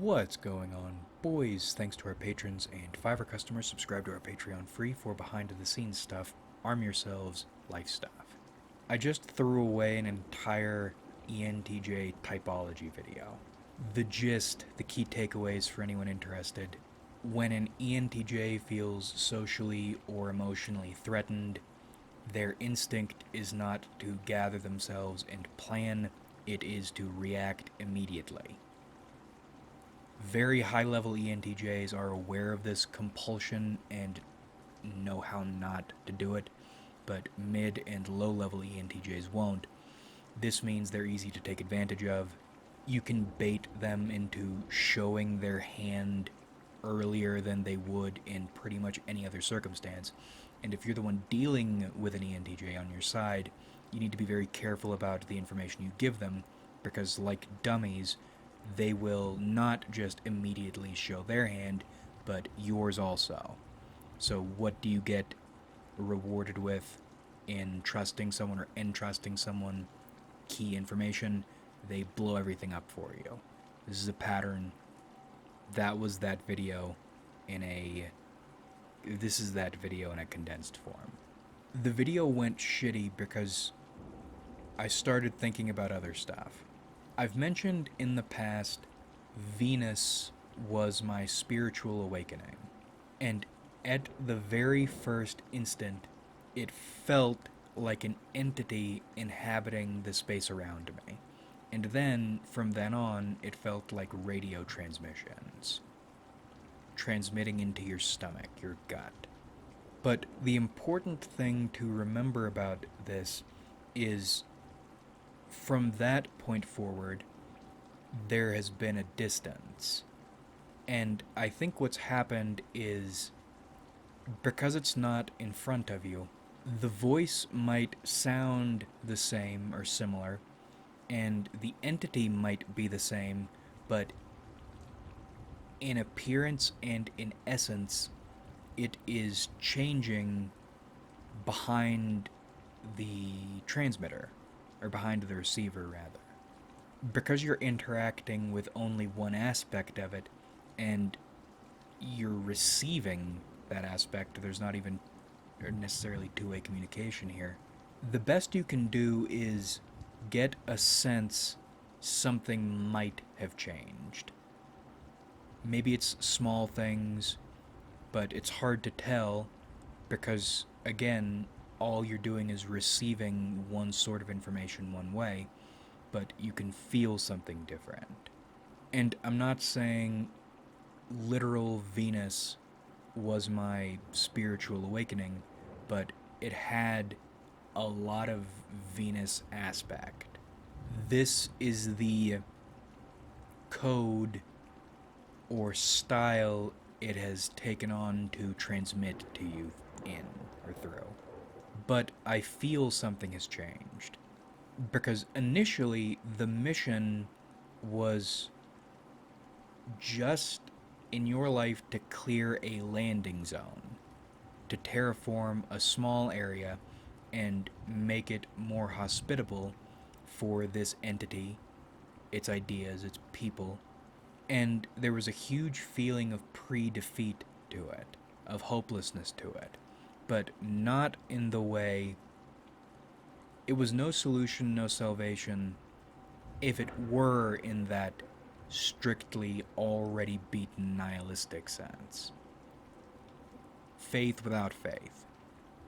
What's going on, boys? Thanks to our patrons and Fiverr customers, subscribe to our Patreon free for behind-the-scenes stuff, arm yourselves, life stuff. I just threw away an entire ENTJ typology video. The gist, the key takeaways for anyone interested. When an ENTJ feels socially or emotionally threatened, their instinct is not to gather themselves and plan, it is to react immediately. Very high level ENTJs are aware of this compulsion and know how not to do it, but mid and low level ENTJs won't. This means they're easy to take advantage of. You can bait them into showing their hand earlier than they would in pretty much any other circumstance. And if you're the one dealing with an ENTJ on your side, you need to be very careful about the information you give them, because like dummies, they will not just immediately show their hand, but yours also. So what do you get rewarded with in trusting someone or entrusting someone key information? They blow everything up for you. This is a pattern. That was that video in a... This is that video in a condensed form. The video went shitty because I started thinking about other stuff. I've mentioned in the past Venus was my spiritual awakening, and at the very first instant, it felt like an entity inhabiting the space around me. And then, from then on, it felt like radio transmissions, transmitting into your stomach, your gut. But the important thing to remember about this is, from that point forward, there has been a distance. And I think what's happened is, because it's not in front of you, the voice might sound the same or similar, and the entity might be the same, but in appearance and in essence, it is changing behind the transmitter, or behind the receiver, rather. Because you're interacting with only one aspect of it, and you're receiving that aspect, there's not even necessarily two-way communication here. The best you can do is get a sense something might have changed. Maybe it's small things, but it's hard to tell because, again, all you're doing is receiving one sort of information one way, but you can feel something different. And I'm not saying literal Venus was my spiritual awakening, but it had a lot of Venus aspect. This is the code or style it has taken on to transmit to you in or through. But I feel something has changed. Because initially, the mission was just in your life to clear a landing zone, to terraform a small area and make it more hospitable for this entity, its ideas, its people. And there was a huge feeling of pre-defeat to it, of hopelessness to it, but not in the way... It was no solution, no salvation, if it were in that strictly already beaten nihilistic sense. Faith without faith.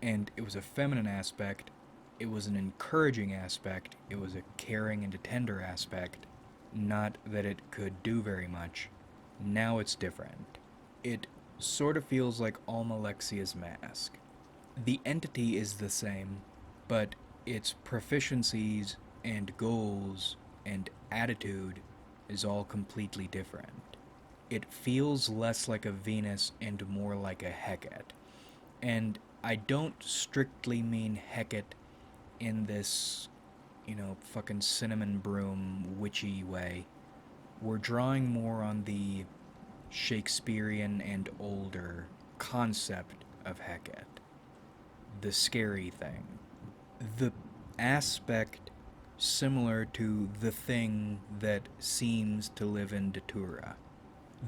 And it was a feminine aspect, it was an encouraging aspect, it was a caring and a tender aspect, not that it could do very much. Now it's different. It sort of feels like Alma Lexia's mask. The entity is the same, but its proficiencies and goals and attitude is all completely different. It feels less like a Venus and more like a Hecate. And I don't strictly mean Hecate in this, fucking cinnamon broom witchy way. We're drawing more on the Shakespearean and older concept of Hecate. The scary thing. The aspect similar to the thing that seems to live in Datura.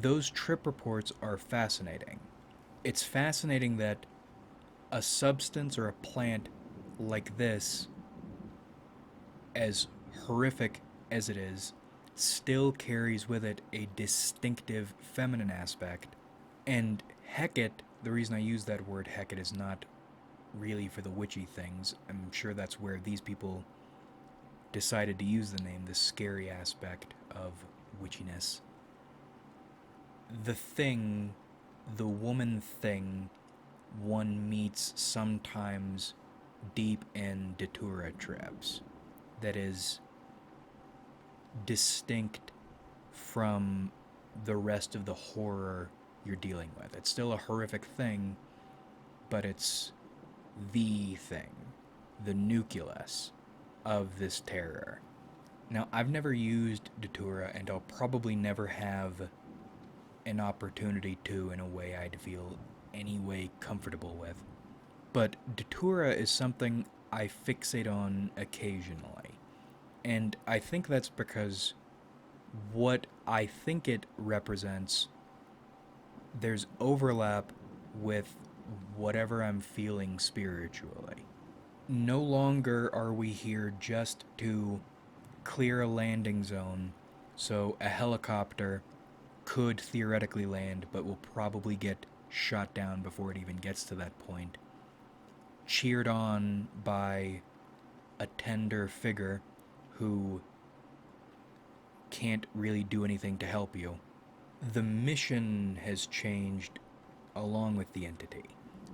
those trip reports are fascinating. It's fascinating that a substance or a plant like this, as horrific as it is, still carries with it a distinctive feminine aspect. And Hecate, the reason I use that word Hecate is not really for the witchy things. I'm sure that's where these people decided to use the name, the scary aspect of witchiness. The thing, the woman thing, one meets sometimes deep in Datura trips that is distinct from the rest of the horror you're dealing with. It's still a horrific thing, but it's the thing, the nucleus of this terror. Now, I've never used Datura, and I'll probably never have an opportunity to in a way I'd feel any way comfortable with. But Datura is something I fixate on occasionally. And I think that's because what I think it represents, there's overlap with whatever I'm feeling spiritually. No longer are we here just to clear a landing zone so a helicopter could theoretically land but will probably get shot down before it even gets to that point. Cheered on by a tender figure who can't really do anything to help you. The mission has changed along with the entity.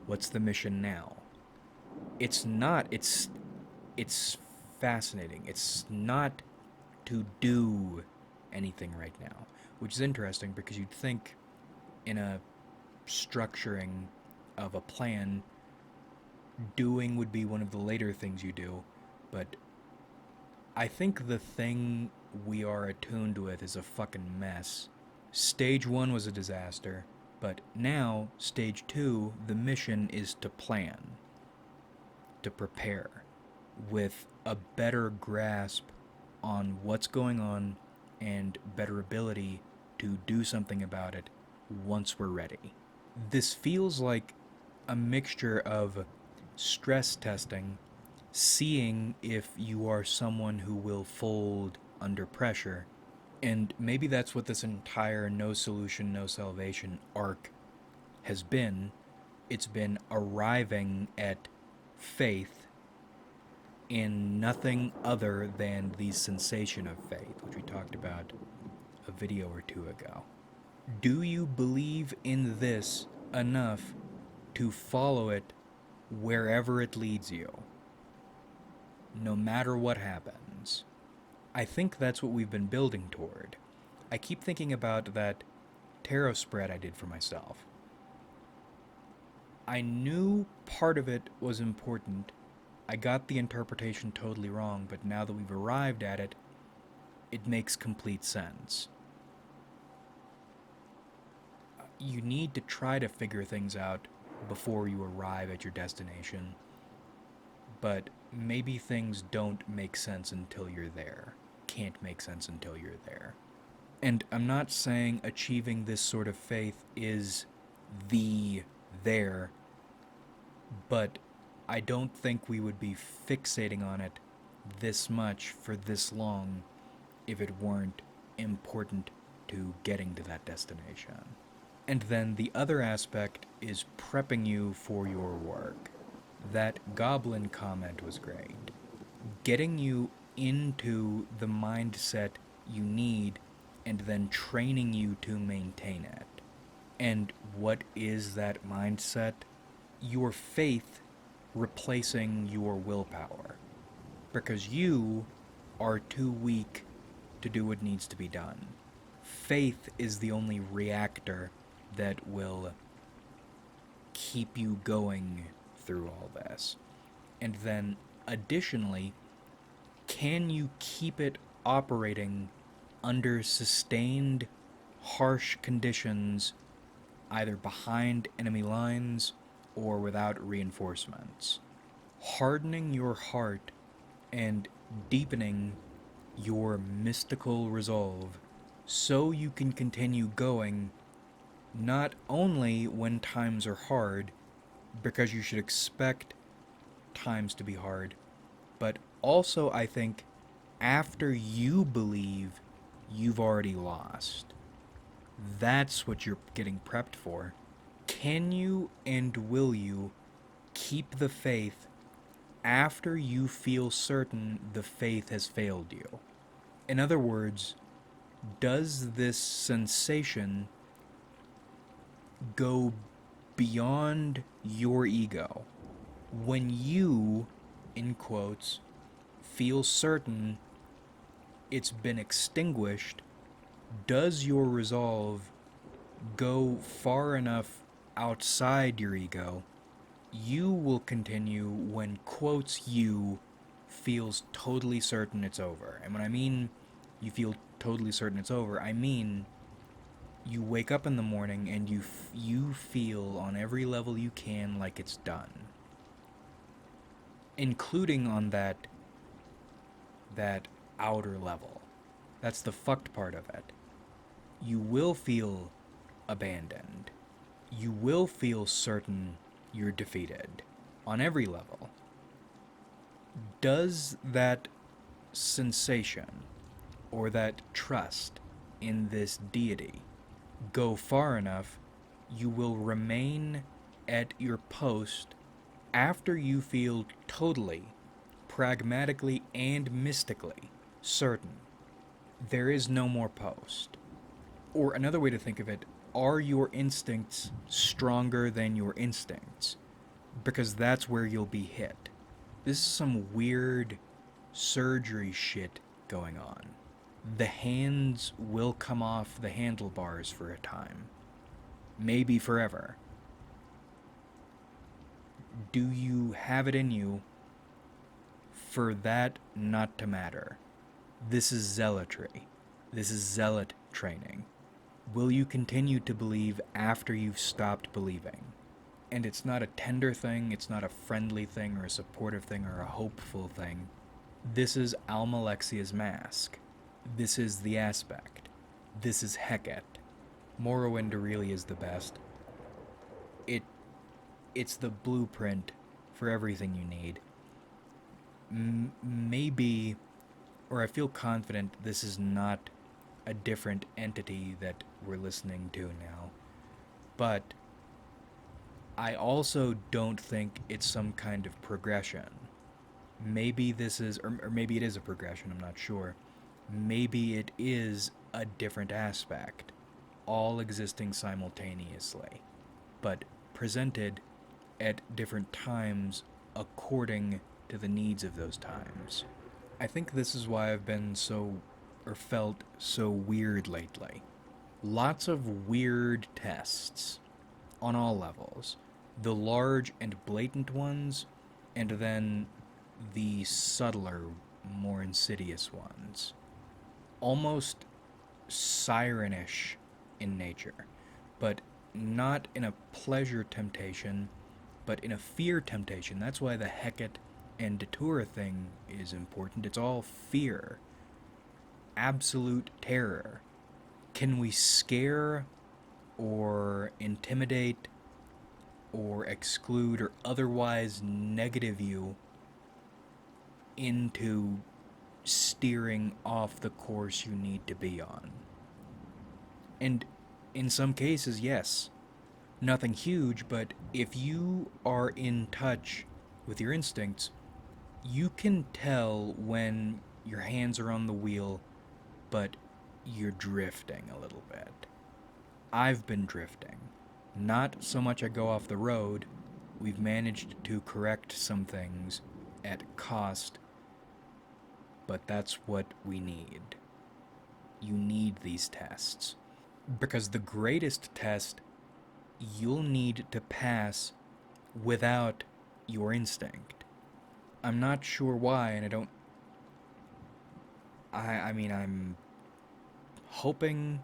What's the mission now? It's fascinating. It's not to do anything right now, which is interesting because you'd think in a structuring of a plan, doing would be one of the later things you do, but I think the thing we are attuned with is a fucking mess. Stage 1 was a disaster, but now, Stage 2, the mission is to plan, to prepare, with a better grasp on what's going on and better ability to do something about it once we're ready. This feels like a mixture of stress testing, seeing if you are someone who will fold under pressure, and maybe that's what this entire no solution, no salvation arc has been. It's been arriving at faith in nothing other than the sensation of faith, which we talked about a video or two ago. Do you believe in this enough to follow it wherever it leads you, no matter what happens? I think that's what we've been building toward. I keep thinking about that tarot spread I did for myself. I knew part of it was important. I got the interpretation totally wrong, but now that we've arrived at it, it makes complete sense. You need to try to figure things out before you arrive at your destination, but maybe things don't make sense until you're there. Can't make sense until you're there. And I'm not saying achieving this sort of faith is the there, but I don't think we would be fixating on it this much for this long if it weren't important to getting to that destination. And then the other aspect is prepping you for your work. That goblin comment was great. Getting you into the mindset you need and then training you to maintain it. And what is that mindset? Your faith replacing your willpower. Because you are too weak to do what needs to be done. Faith is the only reactor that will keep you going through all this. And then, additionally, can you keep it operating under sustained, harsh conditions, either behind enemy lines or without reinforcements? Hardening your heart and deepening your mystical resolve so you can continue going not only when times are hard, because you should expect times to be hard, but also, I think, after you believe you've already lost. That's what you're getting prepped for. Can you and will you keep the faith after you feel certain the faith has failed you? In other words, does this sensation go beyond your ego? When you, in quotes, feel certain it's been extinguished, does your resolve go far enough outside your ego? You will continue when, quotes, you feels totally certain it's over. And when I mean you feel totally certain it's over, I mean you wake up in the morning and you feel on every level you can like it's done, including on that outer level. That's the fucked part of it. You will feel abandoned. You will feel certain you're defeated on every level. Does that sensation or that trust in this deity go far enough, you will remain at your post after you feel totally, pragmatically, and mystically certain there is no more post. Or another way to think of it, are your instincts stronger than your instincts? Because that's where you'll be hit. This is some weird surgery shit going on. The hands will come off the handlebars for a time. Maybe forever. Do you have it in you for that not to matter? This is zealotry. This is zealot training. Will you continue to believe after you've stopped believing? And it's not a tender thing, it's not a friendly thing or a supportive thing or a hopeful thing. This is Alma Lexia's mask. This is the aspect. This is Hecate. Morrowind really is the best. It's the blueprint for everything you need. Maybe, or I feel confident this is not a different entity that we're listening to now. But I also don't think it's some kind of progression. Maybe this is, or maybe it is a progression, I'm not sure. Maybe it is a different aspect, all existing simultaneously, but presented at different times according to the needs of those times. I think this is why I've been so, or felt so weird lately. Lots of weird tests on all levels. The large and blatant ones, and then the subtler, more insidious ones. Almost sirenish in nature, but not in a pleasure temptation, but in a fear temptation. That's why the Hecate and Datura thing is important. It's all fear. Absolute terror. Can we scare or intimidate or exclude or otherwise negative you into steering off the course you need to be on? And in some cases, yes, nothing huge, but if you are in touch with your instincts, you can tell when your hands are on the wheel, but you're drifting a little bit. I've been drifting. Not so much I go off the road. We've managed to correct some things at cost, but that's what we need. You need these tests. Because the greatest test you'll need to pass without your instinct. I'm not sure why, and I mean, I'm hoping...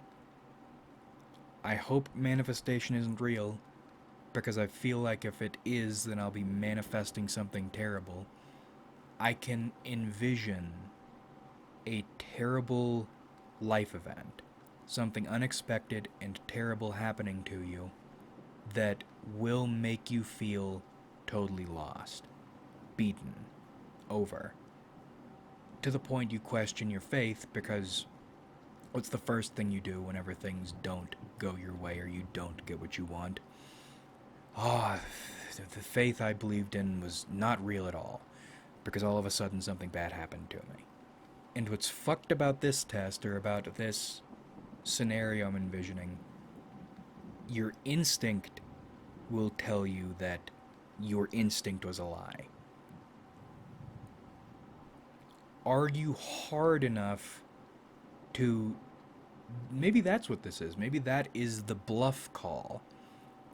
I hope manifestation isn't real, because I feel like if it is, then I'll be manifesting something terrible. I can envision a terrible life event something unexpected and terrible happening to you that will make you feel totally lost, beaten, over, to the point you question your faith because what's the first thing you do whenever things don't go your way or you don't get what you want? Ah, the faith I believed in was not real at all because all of a sudden something bad happened to me. And what's fucked about this test or about this scenario I'm envisioning, your instinct will tell you that your instinct was a lie. Are you hard enough to... Maybe that's what this is. Maybe that is the bluff call.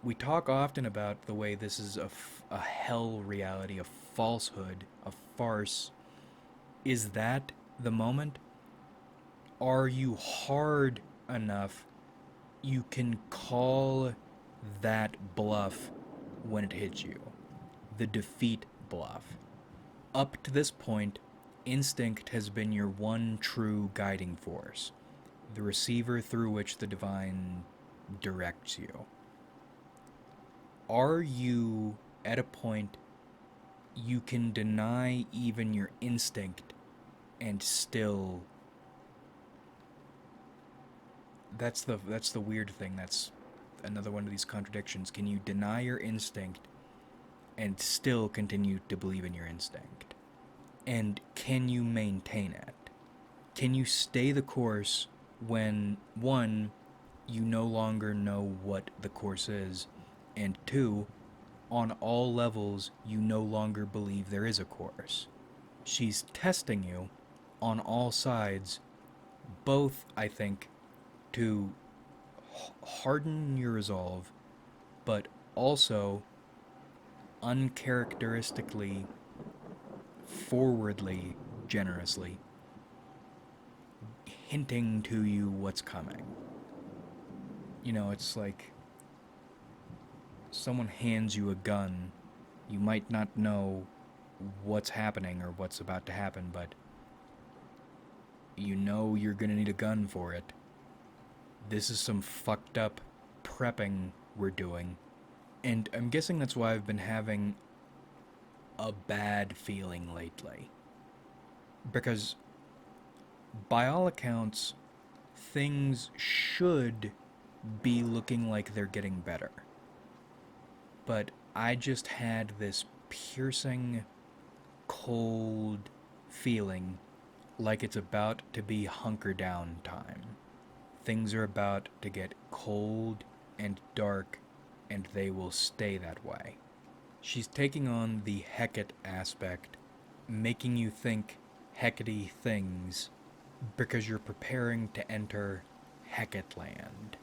We talk often about the way this is a hell reality, a falsehood, a farce. Is that the moment? Are you hard enough you can call that bluff when it hits you? The defeat bluff. Up to this point, instinct has been your one true guiding force, the receiver through which the divine directs you. Are you at a point you can deny even your instinct and still... That's the weird thing. That's another one of these contradictions. Can you deny your instinct and still continue to believe in your instinct? And can you maintain it? Can you stay the course when, one, you no longer know what the course is, and two, on all levels, you no longer believe there is a course? She's testing you on all sides, both, I think, to harden your resolve, but also uncharacteristically, forwardly, generously, hinting to you what's coming. You know, it's like someone hands you a gun. You might not know what's happening or what's about to happen, but you know you're gonna need a gun for it. This is some fucked up prepping we're doing. And I'm guessing that's why I've been having a bad feeling lately. Because by all accounts, things should be looking like they're getting better. But I just had this piercing, cold feeling like it's about to be hunker down time. Things are about to get cold and dark, and they will stay that way. She's taking on the Hecate aspect, making you think Hecate things because you're preparing to enter Hecate land.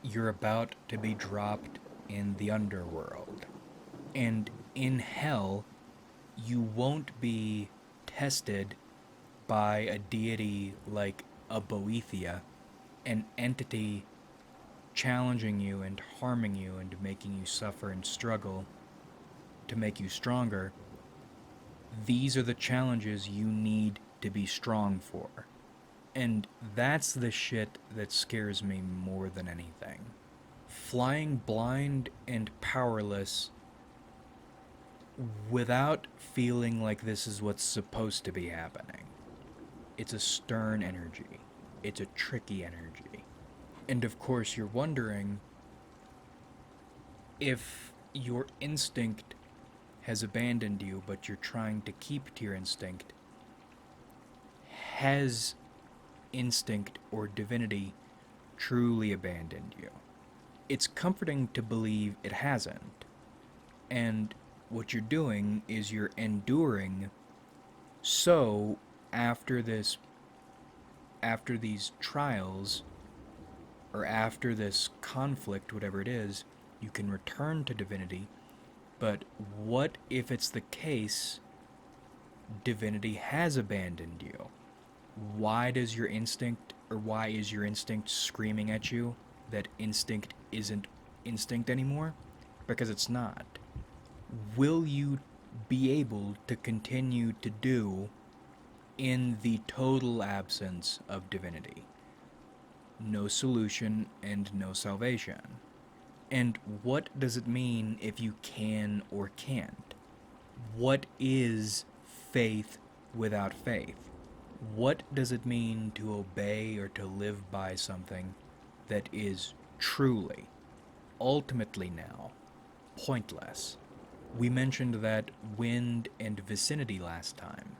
You're about to be dropped in the underworld. And in hell, you won't be tested by a deity like a Boethia, an entity challenging you and harming you and making you suffer and struggle to make you stronger. These are the challenges you need to be strong for. And that's the shit that scares me more than anything. Flying blind and powerless without feeling like this is what's supposed to be happening. It's a stern energy. It's a tricky energy. And of course you're wondering if your instinct has abandoned you, but you're trying to keep to your instinct. Has instinct or divinity truly abandoned you? It's comforting to believe it hasn't. And what you're doing is you're enduring, so after these trials, or after this conflict, whatever it is, you can return to divinity. But what if it's the case divinity has abandoned you? Why is your instinct screaming at you that instinct isn't instinct anymore? Because it's not. Will you be able to continue to do in the total absence of divinity? no solution, and no salvation. And what does it mean if you can or can't? What is faith without faith? What does it mean to obey or to live by something that is truly, ultimately now, pointless? We mentioned that wind and vicinity last time.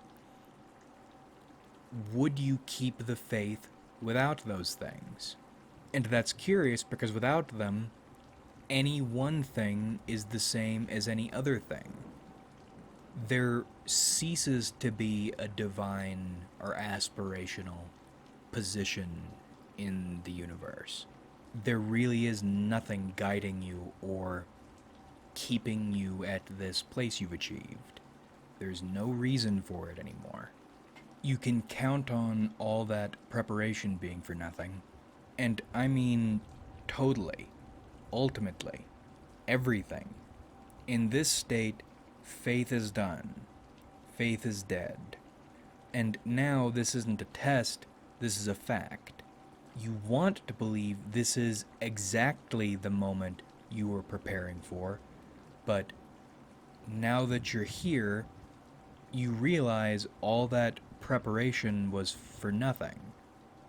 Would you keep the faith without those things? And that's curious because without them, any one thing is the same as any other thing. There ceases to be a divine or aspirational position in the universe. There really is nothing guiding you or keeping you at this place you've achieved. There's no reason for it anymore. You can count on all that preparation being for nothing. And I mean totally, ultimately, everything. In this state, faith is done. Faith is dead. And now this isn't a test, this is a fact. You want to believe this is exactly the moment you were preparing for, but now that you're here, you realize all that preparation was for nothing.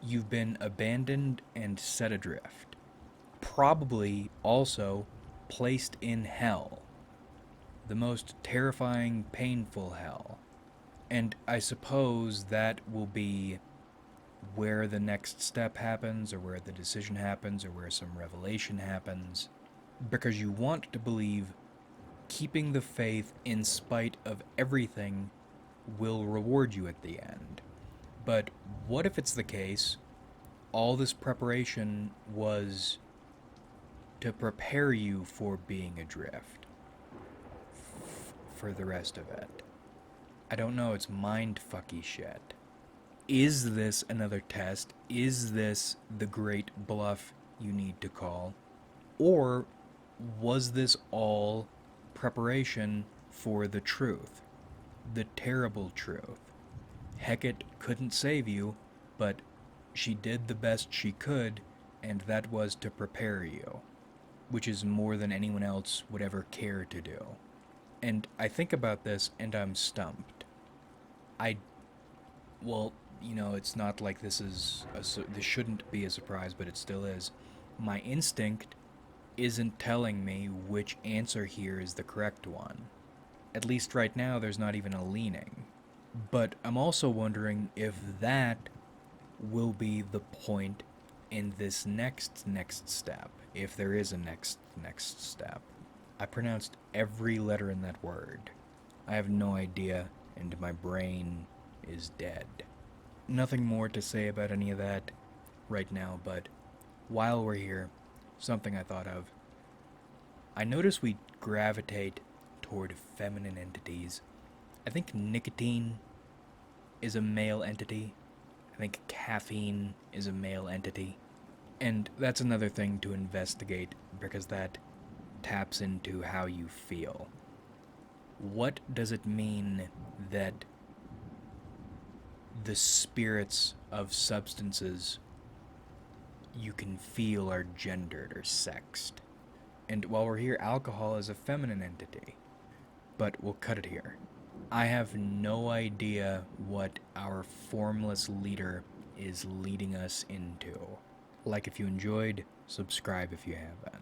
You've been abandoned and set adrift. Probably also placed in hell. The most terrifying, painful hell. And I suppose that will be where the next step happens, or where the decision happens, or where some revelation happens. Because you want to believe keeping the faith in spite of everything will reward you at the end. But what if it's the case, all this preparation was to prepare you for being adrift? For the rest of it. I don't know, it's mind-fucky shit. Is this another test? Is this the great bluff you need to call? Or was this all preparation for the truth? The terrible truth. Hecate couldn't save you, but she did the best she could, and that was to prepare you, which is more than anyone else would ever care to do. And I think about this and I'm stumped. Well, it's not like this shouldn't be a surprise, but it still is. My instinct isn't telling me which answer here is the correct one. At least right now, there's not even a leaning. But I'm also wondering if that will be the point in this next step, if there is a next step. I pronounced every letter in that word. I have no idea, and my brain is dead. Nothing more to say about any of that right now, but while we're here, something I thought of. I notice we gravitate toward feminine entities. I think nicotine is a male entity. I think caffeine is a male entity. And that's another thing to investigate, because that taps into how you feel. What does it mean that the spirits of substances you can feel are gendered or sexed? And while we're here, alcohol is a feminine entity. But we'll cut it here. I have no idea what our formless leader is leading us into. Like if you enjoyed, subscribe if you haven't.